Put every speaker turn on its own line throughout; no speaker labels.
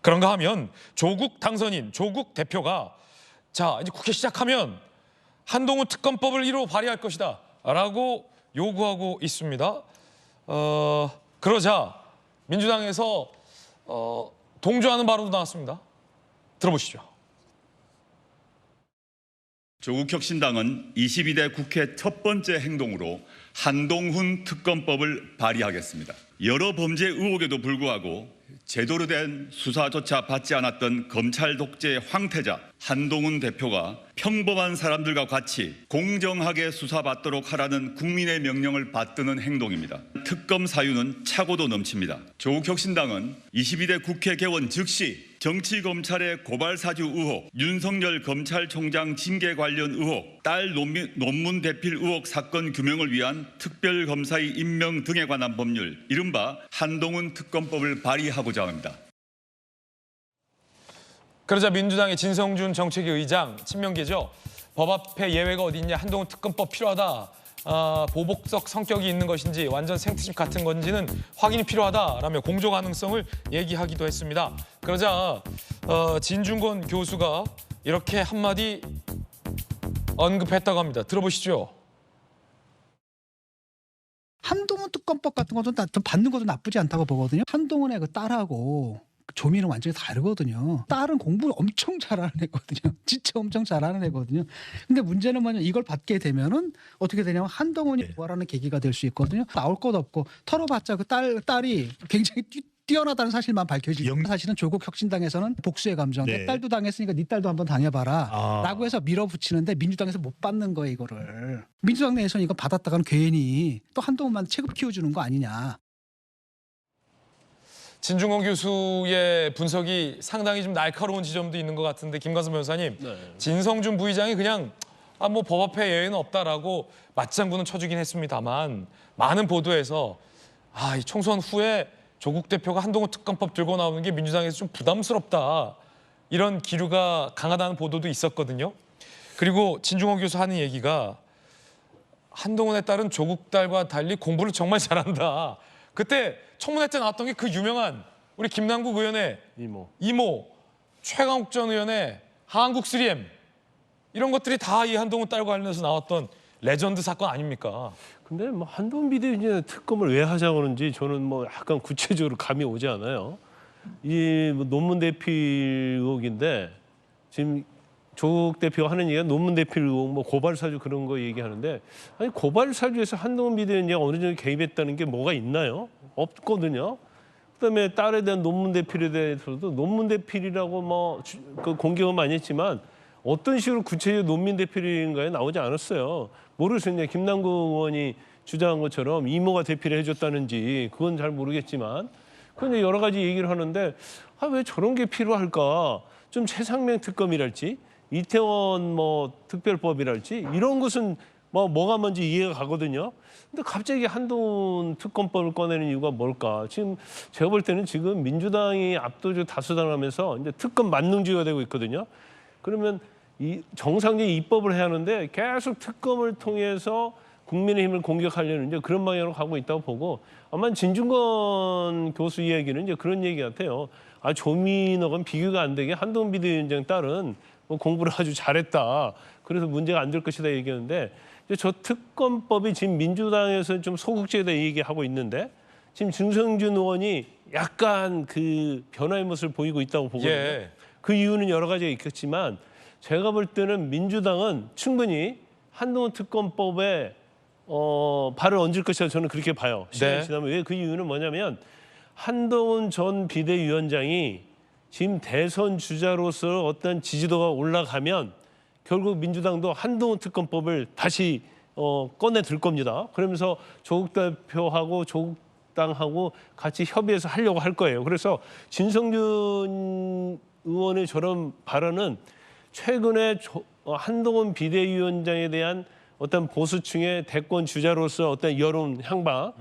그런가 하면 조국 당선인, 조국 대표가 자, 이제 국회 시작하면 한동훈 특검법을 1호 발의할 것이다 라고 요구하고 있습니다. 그러자 민주당에서 동조하는 발언도 나왔습니다. 들어보시죠.
조국혁신당은 22대 국회 첫 번째 행동으로 한동훈 특검법을 발의하겠습니다. 여러 범죄 의혹에도 불구하고 제대로 된 수사조차 받지 않았던 검찰 독재의 황태자 한동훈 대표가 평범한 사람들과 같이 공정하게 수사받도록 하라는 국민의 명령을 받드는 행동입니다. 특검 사유는 차고도 넘칩니다. 조국혁신당은 22대 국회 개원 즉시 정치검찰의 고발사주 의혹, 윤석열 검찰총장 징계 관련 의혹, 딸 논문 대필 의혹 사건 규명을 위한 특별검사의 임명 등에 관한 법률, 이른바 한동훈 특검법을 발의하고자 합니다.
그러자 민주당의 진성준 정책위 의장, 친명계죠. 법 앞에 예외가 어디 있냐, 한동훈 특검법 필요하다. 보복적 성격이 있는 것인지 완전 생트집 같은 건지는 확인이 필요하다라며 공조 가능성을 얘기하기도 했습니다. 그러자 진중권 교수가 이렇게 한마디 언급했다고 합니다. 들어보시죠.
한동훈 특검법 같은 것도 받는 것도 나쁘지 않다고 보거든요. 한동훈의 그 딸하고 조미는 완전히 다르거든요. 딸은 공부를 엄청 잘하는 애거든요. 진짜 엄청 잘하는 애거든요. 근데 문제는 뭐냐, 이걸 받게 되면은 어떻게 되냐면 한동훈이 부활하는 계기가 될 수 있거든요. 나올 것 없고 털어봤자 그 딸이 굉장히 뛰어나다는 사실만 밝혀지고, 사실은 조국 혁신당에서는 복수의 감정, 내 딸도 당했으니까 네 딸도 한번 당해봐라 라고 해서 밀어붙이는데 민주당에서 못 받는 거예요. 이거를 민주당 내에서는 이거 받았다가는 괜히 또 한동훈만 체급 키워주는 거 아니냐.
진중권 교수의 분석이 상당히 좀 날카로운 지점도 있는 것 같은데, 김관섭 변호사님, 진성준 부의장이 그냥 뭐 법 앞에 예외는 없다라고 맞장구는 쳐주긴 했습니다만, 많은 보도에서 이 총선 후에 조국 대표가 한동훈 특검법 들고 나오는 게 민주당에서 좀 부담스럽다, 이런 기류가 강하다는 보도도 있었거든요. 그리고 진중권 교수 하는 얘기가 한동훈의 딸은 조국 딸과 달리 공부를 정말 잘한다. 그때 청문회 때 나왔던 게 그 유명한 우리 김남국 의원의 이모 최강욱 전 의원의 한국 3M, 이런 것들이 다 이 한동훈 딸과 관련해서 나왔던 레전드 사건 아닙니까?
근데 뭐 한동훈 비대위원장 특검을 왜 하자고 그러는지 저는 뭐 약간 구체적으로 감이 오지 않아요. 이뭐 논문 대필 의혹인데 지금 조국 대표가 하는 얘기가 논문 대필 의혹, 뭐 고발 사주 그런 거 얘기하는데, 아니 고발 사주에서 한동훈 비대위원장이 어느 정도 개입했다는 게 뭐가 있나요? 없거든요. 그다음에 딸에 대한 논문 대필에 대해서도 논문 대필이라고 뭐 그 공격은 많이 했지만 어떤 식으로 구체적 논문 대필인가에 나오지 않았어요. 모르겠냐, 김남국 의원이 주장한 것처럼 이모가 대필을 해줬다는지 그건 잘 모르겠지만, 그런데 여러 가지 얘기를 하는데 왜 저런 게 필요할까? 좀 최상명 특검이랄지 이태원 뭐 특별법이랄지 이런 것은 뭐가 뭔지 이해가 가거든요. 근데 갑자기 한동훈 특검법을 꺼내는 이유가 뭘까? 지금 제가 볼 때는 지금 민주당이 압도적 다수당하면서 이제 특검 만능주의가 되고 있거든요. 그러면 이 정상적인 입법을 해야 하는데 계속 특검을 통해서 국민의힘을 공격하려는 이제 그런 방향으로 가고 있다고 보고, 아마 진중권 교수 이야기는 이제 그런 얘기 같아요. 조민혁은 비교가 안 되게 한동훈 비대위원장 딸은 뭐 공부를 아주 잘했다. 그래서 문제가 안 될 것이다 얘기하는데, 저 특검법이 지금 민주당에서 좀 소극적이다 얘기하고 있는데, 지금 진성준 의원이 약간 그 변화의 모습을 보이고 있다고 보거든요. 그 이유는 여러 가지가 있겠지만 제가 볼 때는 민주당은 충분히 한동훈 특검법에 발을 얹을 것이라 저는 그렇게 봐요. 시간이 지나면. 왜? 그 이유는 뭐냐면 한동훈 전 비대위원장이 지금 대선 주자로서 어떤 지지도가 올라가면 결국 민주당도 한동훈 특검법을 다시 꺼내 들 겁니다. 그러면서 조국 대표하고 조국 당하고 같이 협의해서 하려고 할 거예요. 그래서 진성준 의원의 저런 발언은 최근에 한동훈 비대위원장에 대한 어떤 보수층의 대권 주자로서 어떤 여론 향방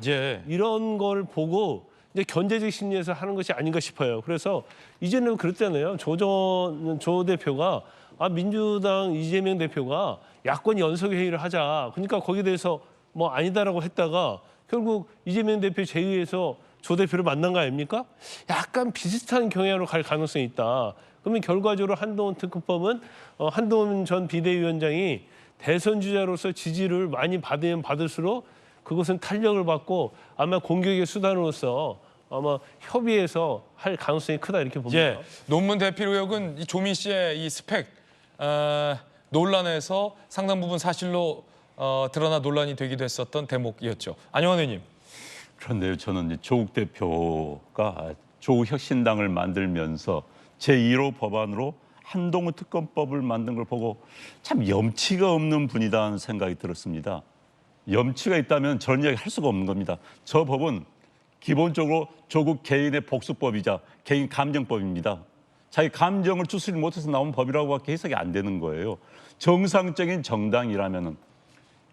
이런 걸 보고 이제 견제적 심리에서 하는 것이 아닌가 싶어요. 그래서 이제는 그랬잖아요. 조 대표가 민주당 이재명 대표가 야권 연석회의를 하자. 그러니까 거기에 대해서 뭐 아니다라고 했다가 결국 이재명 대표 제의에서 조 대표를 만난 거 아닙니까? 약간 비슷한 경향으로 갈 가능성이 있다. 그러면 결과적으로 한동훈 특검법은 한동훈 전 비대위원장이 대선 주자로서 지지를 많이 받으면 받을수록 그것은 탄력을 받고 아마 공격의 수단으로서 아마 협의해서 할 가능성이 크다 이렇게 봅니다.
예, 논문 대필 의혹은 이 조민 씨의 이 스펙 논란에서 상당 부분 사실로 드러나 논란이 되기도 했었던 대목이었죠. 안영환 의원님.
그런데요, 저는 이제 조국 대표가 조국혁신당을 만들면서 제1호 법안으로 한동훈 특검법을 만든 걸 보고 참 염치가 없는 분이다는 생각이 들었습니다. 염치가 있다면 저런 이야기 할 수가 없는 겁니다. 저 법은 기본적으로 조국 개인의 복수법이자 개인 감정법입니다. 자기 감정을 추스리지 못해서 나온 법이라고밖에 해석이 안 되는 거예요. 정상적인 정당이라면은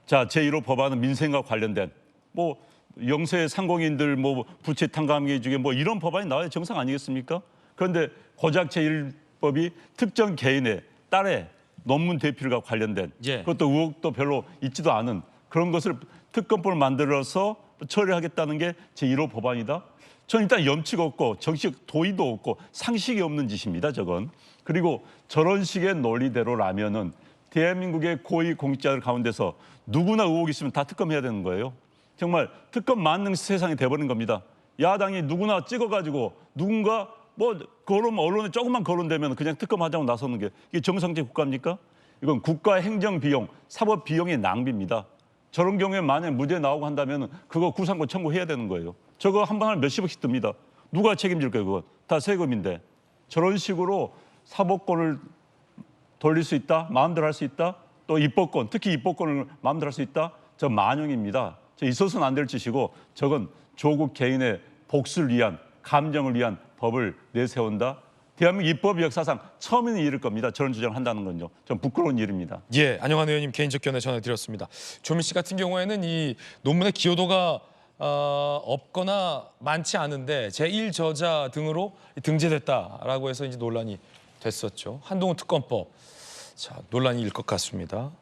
자, 제1호 법안은 민생과 관련된 뭐 영세 상공인들 뭐 부채 탕감기 중에 뭐 이런 법안이 나와야 정상 아니겠습니까? 그런데 고작 제1법이 특정 개인의 딸의 논문 대필과 관련된
예.
그것도 의혹도 별로 있지도 않은 그런 것을 특검법을 만들어서 처리하겠다는 게 제1호 법안이다. 저는 일단 염치가 없고 정치적 도의도 없고 상식이 없는 짓입니다. 저건. 그리고 저런 식의 논리대로라면은 대한민국의 고위 공직자들 가운데서 누구나 의혹이 있으면 다 특검해야 되는 거예요. 정말 특검 만능 세상이 돼버린 겁니다. 야당이 누구나 찍어가지고 누군가 뭐 거론 언론에 조금만 거론되면 그냥 특검하자고 나서는 게 이게 정상적 국가입니까? 이건 국가 행정 비용, 사법 비용의 낭비입니다. 저런 경우에 만약 무죄 나오고 한다면 그거 구상권 청구해야 되는 거예요. 저거 한 번 하면 몇십억씩 듭니다. 누가 책임질 거예요? 그건 다 세금인데. 저런 식으로 사법권을 돌릴 수 있다, 마음대로 할 수 있다, 또 입법권, 특히 입법권을 마음대로 할 수 있다. 저 만용입니다. 저 있어서는 안 될 짓이고 저건 조국 개인의 복수를 위한 감정을 위한 법을 내세운다. 대한민국 입법 역사상 처음에는 이를 겁니다. 저런 주장을 한다는 건요. 좀 부끄러운 일입니다.
예, 안영환 의원님 개인적 견해 전해드렸습니다. 조민 씨 같은 경우에는 이 논문의 기여도가 없거나 많지 않은데 제1저자 등으로 등재됐다라고 해서 이제 논란이 됐었죠. 한동훈 특검법. 자, 논란이 일 것 같습니다.